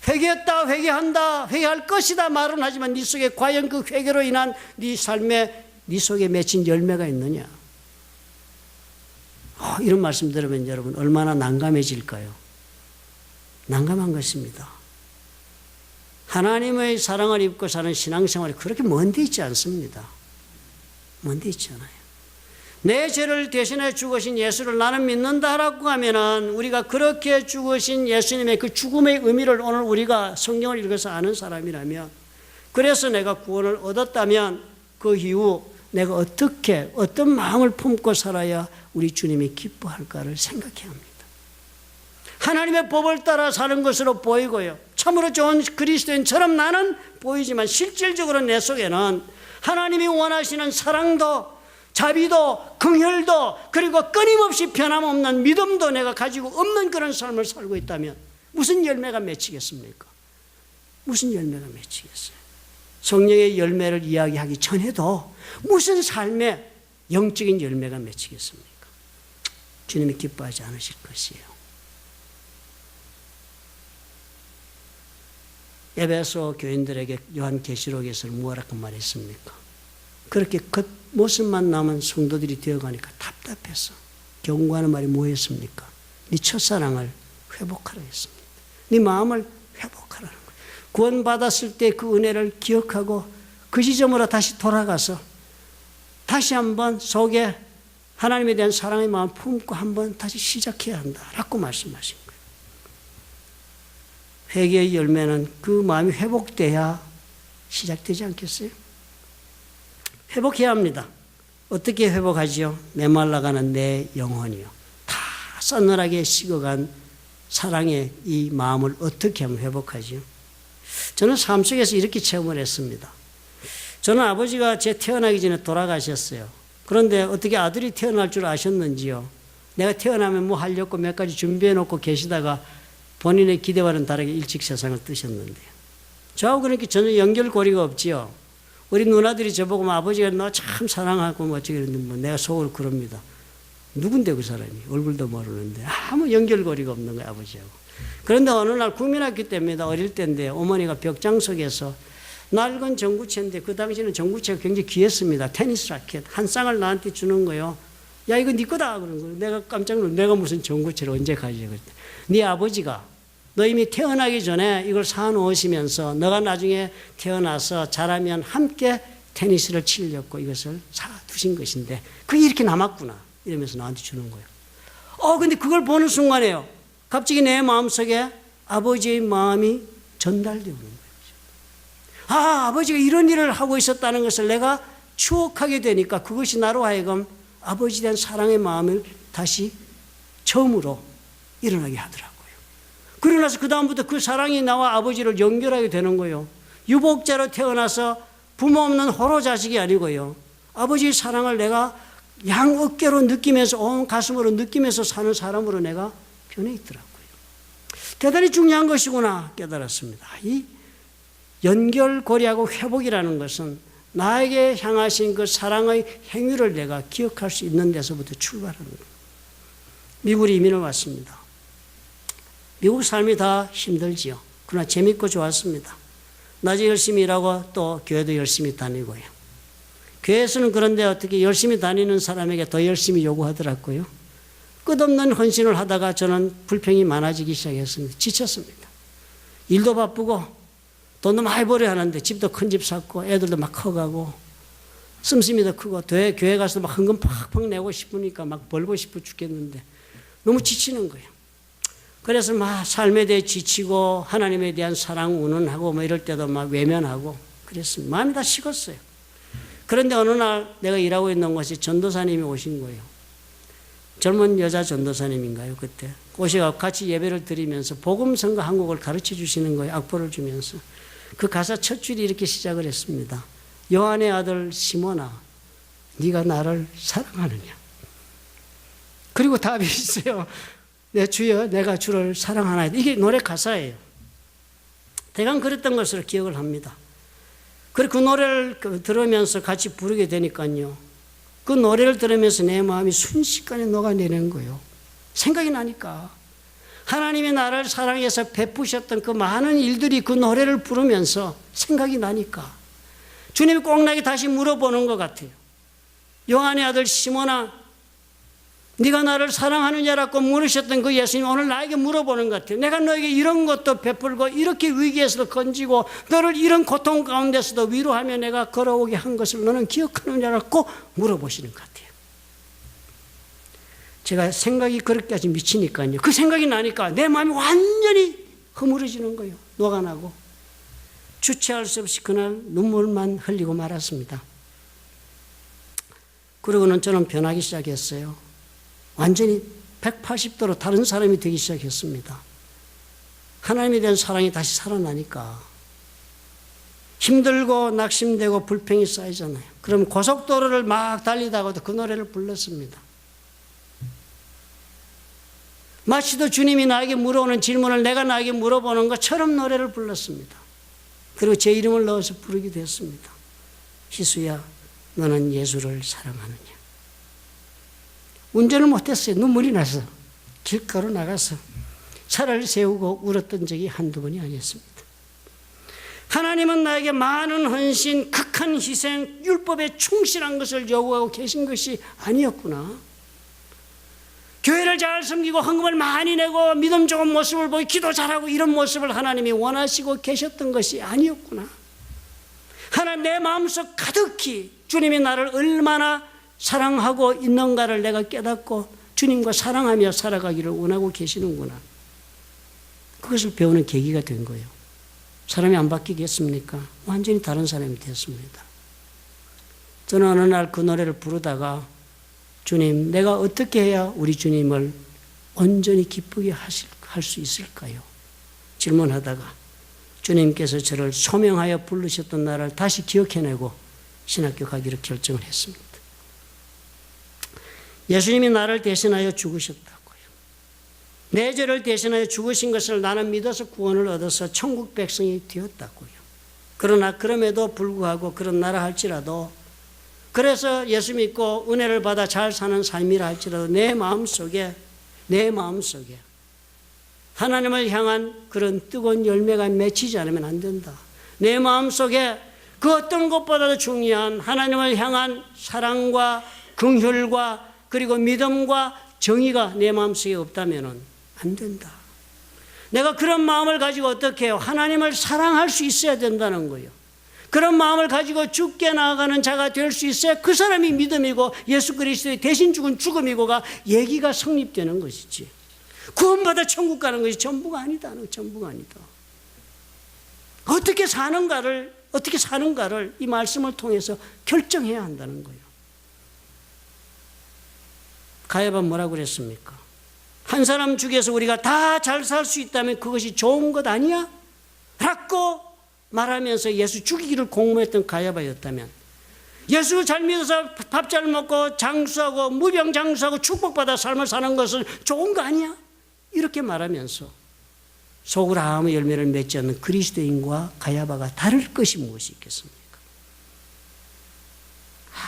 회개했다, 회개한다, 회개할 것이다 말은 하지만 네 속에 과연 그 회개로 인한 네 삶에 네 속에 맺힌 열매가 있느냐? 이런 말씀 들으면 여러분 얼마나 난감해질까요? 난감한 것입니다. 하나님의 사랑을 입고 사는 신앙생활이 그렇게 먼 데 있지 않습니다. 먼 데 있지 않아요. 내 죄를 대신해 죽으신 예수를 나는 믿는다라고 하면은 우리가 그렇게 죽으신 예수님의 그 죽음의 의미를 오늘 우리가 성경을 읽어서 아는 사람이라면, 그래서 내가 구원을 얻었다면 그 이후 내가 어떻게 어떤 마음을 품고 살아야 우리 주님이 기뻐할까를 생각해야 합니다. 하나님의 법을 따라 사는 것으로 보이고요, 참으로 좋은 그리스도인처럼 나는 보이지만 실질적으로 내 속에는 하나님이 원하시는 사랑도 자비도 긍휼도 그리고 끊임없이 변함없는 믿음도 내가 가지고 없는 그런 삶을 살고 있다면 무슨 열매가 맺히겠습니까? 무슨 열매가 맺히겠어요? 성령의 열매를 이야기하기 전에도 무슨 삶의 영적인 열매가 맺히겠습니까? 주님이 기뻐하지 않으실 것이에요. 에베소 교인들에게 요한계시록에서 뭐라고 말했습니까? 그렇게 겉모습만 남은 성도들이 되어가니까 답답해서 경고하는 말이 뭐였습니까? 네 첫사랑을 회복하라 했습니다. 네 마음을 회복하라는 거예요. 구원받았을 때 그 은혜를 기억하고 그 지점으로 다시 돌아가서 다시 한번 속에 하나님에 대한 사랑의 마음 품고 한번 다시 시작해야 한다라고 말씀하신 거예요. 회개의 열매는 그 마음이 회복돼야 시작되지 않겠어요? 회복해야 합니다. 어떻게 회복하지요? 메말라가는 내 영혼이요. 다 싸늘하게 식어간 사랑의 이 마음을 어떻게 하면 회복하지요? 저는 삶 속에서 이렇게 체험을 했습니다. 저는 아버지가 제 태어나기 전에 돌아가셨어요. 그런데 어떻게 아들이 태어날 줄 아셨는지요? 내가 태어나면 뭐 하려고 몇 가지 준비해 놓고 계시다가 본인의 기대와는 다르게 일찍 세상을 뜨셨는데요. 저하고 그렇게 전혀 연결고리가 없지요. 우리 누나들이 저보고 아버지가 너 참 사랑하고 뭐 어쩌고 이러는데 뭐 내가 속으로 그럽니다. 누군데 그 사람이? 얼굴도 모르는데 아무 연결고리가 없는 거예요, 아버지하고. 그런데 어느 날 국민학교 때입니다. 어릴 때인데 어머니가 벽장 속에서 낡은 전구체인데 그 당시에는 전구체가 굉장히 귀했습니다. 테니스 라켓 한 쌍을 나한테 주는 거예요. 야 이거 네 거다 그런 거예요. 내가 깜짝 놀라. 내가 무슨 전구체를 언제 가지고 그랬대. 네 아버지가 너 이미 태어나기 전에 이걸 사놓으시면서 너가 나중에 태어나서 자라면 함께 테니스를 치려고 이것을 사두신 것인데 그게 이렇게 남았구나 이러면서 나한테 주는 거예요. 근데 그걸 보는 순간에요. 갑자기 내 마음속에 아버지의 마음이 전달되어 오는 거예요. 아버지가 이런 일을 하고 있었다는 것을 내가 추억하게 되니까 그것이 나로 하여금 아버지에 대한 사랑의 마음을 다시 처음으로 일어나게 하더라고요. 그러고 나서 그 다음부터 그 사랑이 나와 아버지를 연결하게 되는 거예요. 유복자로 태어나서 부모 없는 호로 자식이 아니고요. 아버지의 사랑을 내가 양 어깨로 느끼면서 온 가슴으로 느끼면서 사는 사람으로 내가 변해 있더라고요. 대단히 중요한 것이구나 깨달았습니다. 이 연결고리하고 회복이라는 것은 나에게 향하신 그 사랑의 행위를 내가 기억할 수 있는 데서부터 출발하는 거예요. 미국으로 이민을 왔습니다. 미국 삶이 다 힘들지요. 그러나 재밌고 좋았습니다. 낮에 열심히 일하고 또 교회도 열심히 다니고요. 교회에서는 그런데 어떻게 열심히 다니는 사람에게 더 열심히 요구하더라고요. 끝없는 헌신을 하다가 저는 불평이 많아지기 시작했습니다. 지쳤습니다. 일도 바쁘고 돈도 많이 벌어야 하는데 집도 큰 집 샀고 애들도 막 커가고 씀씀이도 크고 교회 가서 막 헌금 팍팍 내고 싶으니까 막 벌고 싶어 죽겠는데 너무 지치는 거예요. 그래서 막 삶에 대해 지치고 하나님에 대한 사랑 운운하고 뭐 이럴 때도 막 외면하고 그랬습니다. 마음이 다 식었어요. 그런데 어느 날 내가 일하고 있는 곳이 전도사님이 오신 거예요. 젊은 여자 전도사님인가요 그때. 오셔서 같이 예배를 드리면서 복음성가 한 곡을 가르쳐 주시는 거예요. 악보를 주면서. 그 가사 첫 줄이 이렇게 시작을 했습니다. 요한의 아들 시몬아 네가 나를 사랑하느냐. 그리고 답이 있어요. 내 주여 내가 주를 사랑하나이다. 이게 노래 가사예요. 대강 그랬던 것으로 기억을 합니다. 그리고 그 노래를 들으면서 같이 부르게 되니까요. 그 노래를 들으면서 내 마음이 순식간에 녹아내리는 거예요. 생각이 나니까. 하나님이 나를 사랑해서 베푸셨던 그 많은 일들이 그 노래를 부르면서 생각이 나니까 주님이 꼭 나에게 다시 물어보는 것 같아요. 요한의 아들 시몬아 네가 나를 사랑하느냐라고 물으셨던 그 예수님 오늘 나에게 물어보는 것 같아요. 내가 너에게 이런 것도 베풀고 이렇게 위기에서도 건지고 너를 이런 고통 가운데서도 위로하며 내가 걸어오게 한 것을 너는 기억하느냐라고 물어보시는 것 같아요. 제가 생각이 그렇게까지 미치니까요. 그 생각이 나니까 내 마음이 완전히 허물어지는 거예요. 녹아나고 주체할 수 없이 그날 눈물만 흘리고 말았습니다. 그러고는 저는 변하기 시작했어요. 완전히 180도로 다른 사람이 되기 시작했습니다. 하나님에 대한 사랑이 다시 살아나니까 힘들고 낙심되고 불평이 쌓이잖아요. 그럼 고속도로를 막 달리다가도 그 노래를 불렀습니다. 마치도 주님이 나에게 물어오는 질문을 내가 나에게 물어보는 것처럼 노래를 불렀습니다. 그리고 제 이름을 넣어서 부르게 됐습니다. 희수야 너는 예수를 사랑하느냐. 운전을 못했어요. 눈물이 나서 길가로 나가서 차를 세우고 울었던 적이 한두 번이 아니었습니다. 하나님은 나에게 많은 헌신, 극한 희생, 율법에 충실한 것을 요구하고 계신 것이 아니었구나. 교회를 잘 섬기고 헌금을 많이 내고 믿음 좋은 모습을 보이고 기도 잘하고 이런 모습을 하나님이 원하시고 계셨던 것이 아니었구나. 하나님 내 마음속 가득히 주님이 나를 얼마나 사랑하고 있는가를 내가 깨닫고 주님과 사랑하며 살아가기를 원하고 계시는구나. 그것을 배우는 계기가 된 거예요. 사람이 안 바뀌겠습니까? 완전히 다른 사람이 됐습니다. 저는 어느 날 그 노래를 부르다가 주님, 내가 어떻게 해야 우리 주님을 온전히 기쁘게 할 수 있을까요? 질문하다가 주님께서 저를 소명하여 부르셨던 날을 다시 기억해내고 신학교 가기로 결정을 했습니다. 예수님이 나를 대신하여 죽으셨다고요. 내 죄를 대신하여 죽으신 것을 나는 믿어서 구원을 얻어서 천국 백성이 되었다고요. 그러나 그럼에도 불구하고 그런 나라 할지라도, 그래서 예수 믿고 은혜를 받아 잘 사는 삶이라 할지라도 내 마음속에 하나님을 향한 그런 뜨거운 열매가 맺히지 않으면 안 된다. 내 마음속에 그 어떤 것보다도 중요한 하나님을 향한 사랑과 긍휼과 그리고 믿음과 정의가 내 마음속에 없다면 안 된다. 내가 그런 마음을 가지고 어떻게 해요? 하나님을 사랑할 수 있어야 된다는 거예요. 그런 마음을 가지고 죽게 나아가는 자가 될 수 있어야 그 사람이 믿음이고 예수 그리스도의 대신 죽은 죽음이고가 얘기가 성립되는 것이지. 구원받아 천국 가는 것이 전부가 아니다. 전부가 아니다. 어떻게 사는가를 이 말씀을 통해서 결정해야 한다는 거예요. 가야바 뭐라고 그랬습니까? 한 사람 죽여서 우리가 다 잘 살 수 있다면 그것이 좋은 것 아니야? 라고 말하면서 예수 죽이기를 공모했던 가야바였다면, 예수 잘 믿어서 밥 잘 먹고 장수하고 무병장수하고 축복받아 삶을 사는 것은 좋은 거 아니야? 이렇게 말하면서 속으로 아무 열매를 맺지 않는 그리스도인과 가야바가 다를 것이 무엇이 있겠습니까?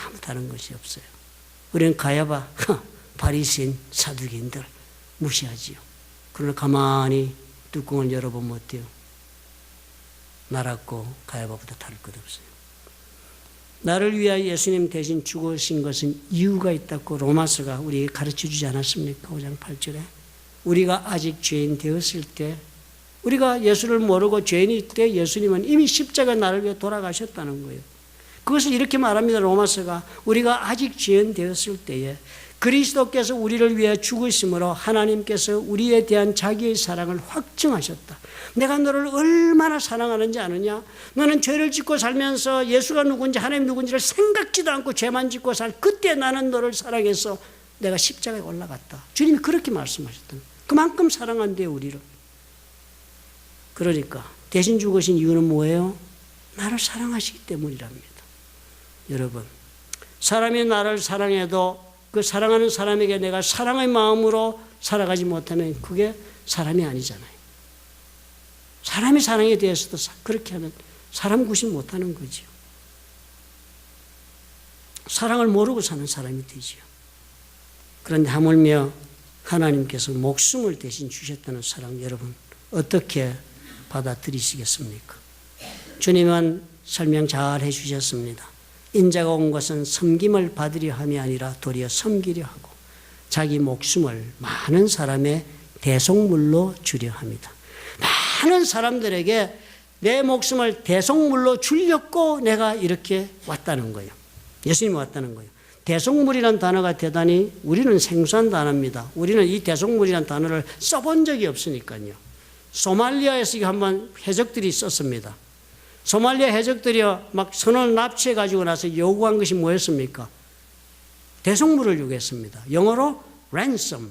아무 다른 것이 없어요. 우리는 가야바, 바리새인 사두개인들 무시하지요. 그러나 가만히 뚜껑을 열어보면 어때요? 나라고 가야바보다 다를 것 없어요. 나를 위하여 예수님 대신 죽으신 것은 이유가 있다고 로마서가 우리에게 가르쳐주지 않았습니까? 5장 8절에 우리가 아직 죄인 되었을 때, 우리가 예수를 모르고 죄인일 때 예수님은 이미 십자가에 나를 위해 돌아가셨다는 거예요. 그것을 이렇게 말합니다. 로마서가 우리가 아직 죄인 되었을 때에 그리스도께서 우리를 위해 죽으심으로 하나님께서 우리에 대한 자기의 사랑을 확증하셨다. 내가 너를 얼마나 사랑하는지 아느냐? 너는 죄를 짓고 살면서 예수가 누군지 하나님 누군지를 생각지도 않고 죄만 짓고 그때 나는 너를 사랑해서 내가 십자가에 올라갔다. 주님이 그렇게 말씀하셨던 거예요. 그만큼 사랑한대요, 우리를. 그러니까 대신 죽으신 이유는 뭐예요? 나를 사랑하시기 때문이랍니다. 여러분, 사람이 나를 사랑해도 그 사랑하는 사람에게 내가 사랑의 마음으로 살아가지 못하면 그게 사람이 아니잖아요. 사람이 사랑에 대해서도 그렇게 하면 사람 구실 못하는 거지요. 사랑을 모르고 사는 사람이 되지요. 그런데 하물며 하나님께서 목숨을 대신 주셨다는 사랑, 여러분 어떻게 받아들이시겠습니까? 주님은 설명 잘 해주셨습니다. 인자가 온 것은 섬김을 받으려 함이 아니라 도리어 섬기려 하고 자기 목숨을 많은 사람의 대속물로 주려 합니다. 많은 사람들에게 내 목숨을 대속물로 주려고 내가 이렇게 왔다는 거예요. 예수님이 왔다는 거예요. 대속물이라는 단어가 대단히 우리는 생소한 단어입니다. 우리는 이 대속물이라는 단어를 써본 적이 없으니까요. 소말리아에서 한번 해적들이 썼습니다. 소말리아 해적들이 막 선원을 납치해가지고 나서 요구한 것이 뭐였습니까? 대속물을 요구했습니다. 영어로 ransom.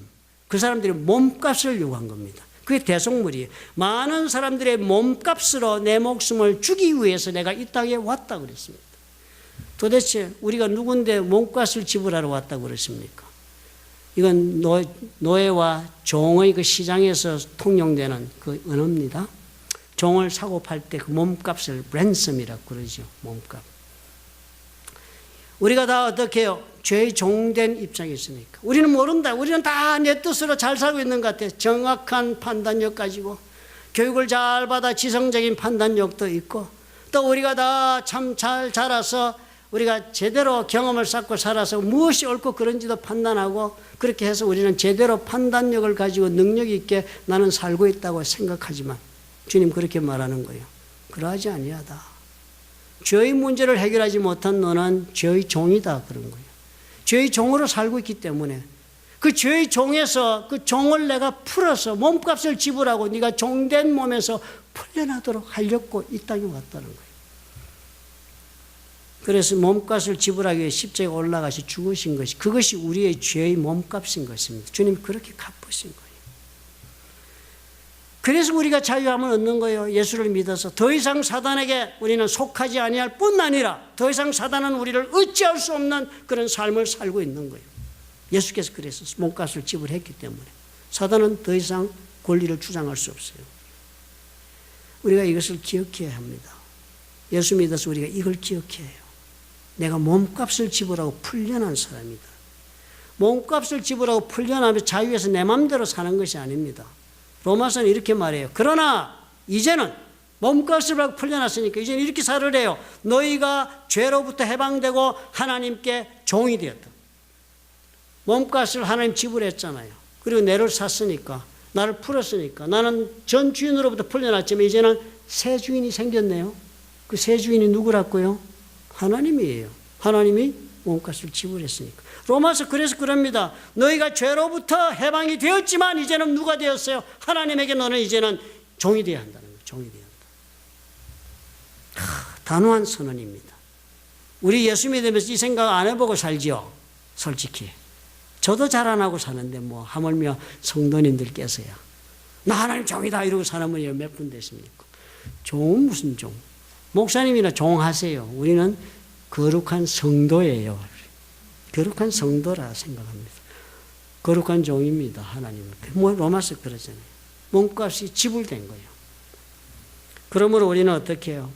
그 사람들이 몸값을 요구한 겁니다. 그게 대속물이에요. 많은 사람들의 몸값으로 내 목숨을 주기 위해서 내가 이 땅에 왔다고 그랬습니다. 도대체 우리가 누군데 몸값을 지불하러 왔다고 그랬습니까? 이건 노예와 종의 그 시장에서 통용되는 그 언어입니다. 종을 사고 팔 때 그 몸값을 랜섬이라고 그러죠. 몸값. 우리가 다 어떻게 해요? 죄의 종된 입장에 있으니까. 우리는 모른다. 우리는 다 내 뜻으로 잘 살고 있는 것 같아. 정확한 판단력 가지고 교육을 잘 받아 지성적인 판단력도 있고, 또 우리가 다 참 잘 자라서 우리가 제대로 경험을 쌓고 살아서 무엇이 옳고 그런지도 판단하고, 그렇게 해서 우리는 제대로 판단력을 가지고 능력 있게 나는 살고 있다고 생각하지만 주님 그렇게 말하는 거예요. 그러하지 아니하다. 죄의 문제를 해결하지 못한 너는 죄의 종이다 그런 거예요. 죄의 종으로 살고 있기 때문에 그 죄의 종에서 그 종을 내가 풀어서 몸값을 지불하고 네가 종된 몸에서 풀려나도록 하려고 이 땅에 왔다는 거예요. 그래서 몸값을 지불하기 위해 십자가에 올라가시 죽으신 것이, 그것이 우리의 죄의 몸값인 것입니다. 주님 그렇게 갚으신 거예요. 그래서 우리가 자유함을 얻는 거예요. 예수를 믿어서 더 이상 사단에게 우리는 속하지 아니할 뿐 아니라 더 이상 사단은 우리를 어찌할 수 없는 그런 삶을 살고 있는 거예요. 예수께서 그래서 몸값을 지불했기 때문에 사단은 더 이상 권리를 주장할 수 없어요. 우리가 이것을 기억해야 합니다. 예수 믿어서 우리가 이걸 기억해야 해요. 내가 몸값을 지불하고 풀려난 사람이다. 몸값을 지불하고 풀려나면 자유에서 내 마음대로 사는 것이 아닙니다. 로마서는 이렇게 말해요. 그러나 이제는 몸값을 받고 풀려났으니까 이제는 이렇게 살으래요. 너희가 죄로부터 해방되고 하나님께 종이 되었다. 몸값을 하나님 지불했잖아요. 그리고 내를 샀으니까, 나를 풀었으니까 나는 전 주인으로부터 풀려났지만 이제는 새 주인이 생겼네요. 그 새 주인이 누구라고요? 하나님이에요. 하나님이 몸값을 지불했으니까. 로마서 그래서 그럽니다. 너희가 죄로부터 해방이 되었지만 이제는 누가 되었어요? 하나님에게 너는 이제는 종이 되어야 한다는 거예요. 종이 되어야 한다. 단호한 선언입니다. 우리 예수 믿으면서 이 생각 안 해보고 살지요. 솔직히. 저도 잘 안 하고 사는데 뭐 하물며 성도님들께서야 나 하나님 종이다 이러고 사는 분이 몇 분 되십니까? 종은 무슨 종? 목사님이나 종하세요. 우리는 거룩한 성도예요. 거룩한 성도라 생각합니다. 거룩한 종입니다. 하나님은. 뭐 로마서 그러잖아요. 몸값이 지불된 거예요. 그러므로 우리는 어떻게 해요?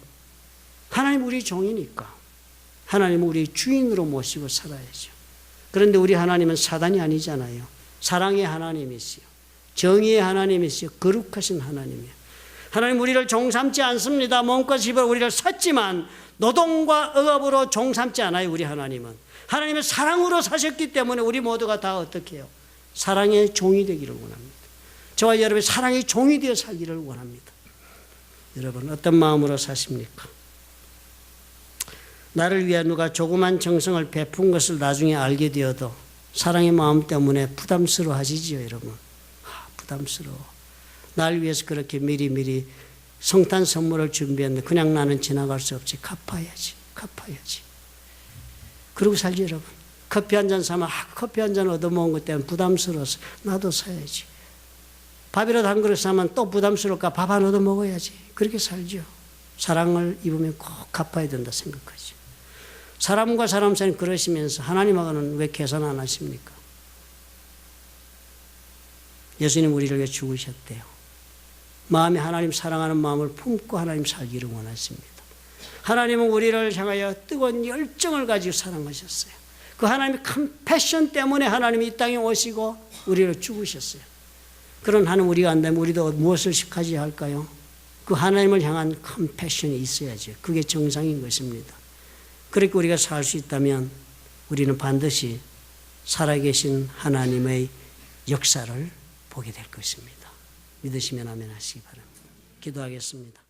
하나님 우리 종이니까 하나님은 우리 주인으로 모시고 살아야죠. 그런데 우리 하나님은 사단이 아니잖아요. 사랑의 하나님이시요. 정의의 하나님이시요. 거룩하신 하나님이에요. 하나님 우리를 종 삼지 않습니다. 몸값 지불 우리를 샀지만 노동과 억압으로 종 삼지 않아요. 우리 하나님은. 하나님은 사랑으로 사셨기 때문에 우리 모두가 다 어떻게 해요? 사랑의 종이 되기를 원합니다. 저와 여러분이 사랑의 종이 되어 살기를 원합니다. 여러분 어떤 마음으로 사십니까? 나를 위해 누가 조그만 정성을 베푼 것을 나중에 알게 되어도 사랑의 마음 때문에 부담스러워 하시지요, 여러분. 부담스러워. 날 위해서 그렇게 미리미리 성탄 선물을 준비했는데 그냥 나는 지나갈 수 없지. 갚아야지. 그러고 살지, 여러분. 커피 한 잔 사면 커피 한 잔 얻어먹은 것 때문에 부담스러워서 나도 사야지. 밥이라도 한 그릇 사면 또 부담스러울까 밥 안 얻어먹어야지. 그렇게 살죠. 사랑을 입으면 꼭 갚아야 된다 생각하죠. 사람과 사람 사이는 그러시면서 하나님하고는 왜 계산 안 하십니까? 예수님 우리를 위해 죽으셨대요. 마음에 하나님 사랑하는 마음을 품고 하나님 살기를 원하십니다. 하나님은 우리를 향하여 뜨거운 열정을 가지고 사랑하셨어요. 그 하나님의 컴패션 때문에 하나님이 이 땅에 오시고 우리를 죽으셨어요. 그런 하나님 우리가 안다면 우리도 무엇을 가져야 할까요? 그 하나님을 향한 컴패션이 있어야죠. 그게 정상인 것입니다. 그렇게 우리가 살 수 있다면 우리는 반드시 살아계신 하나님의 역사를 보게 될 것입니다. 믿으시면 아멘 하시기 바랍니다. 기도하겠습니다.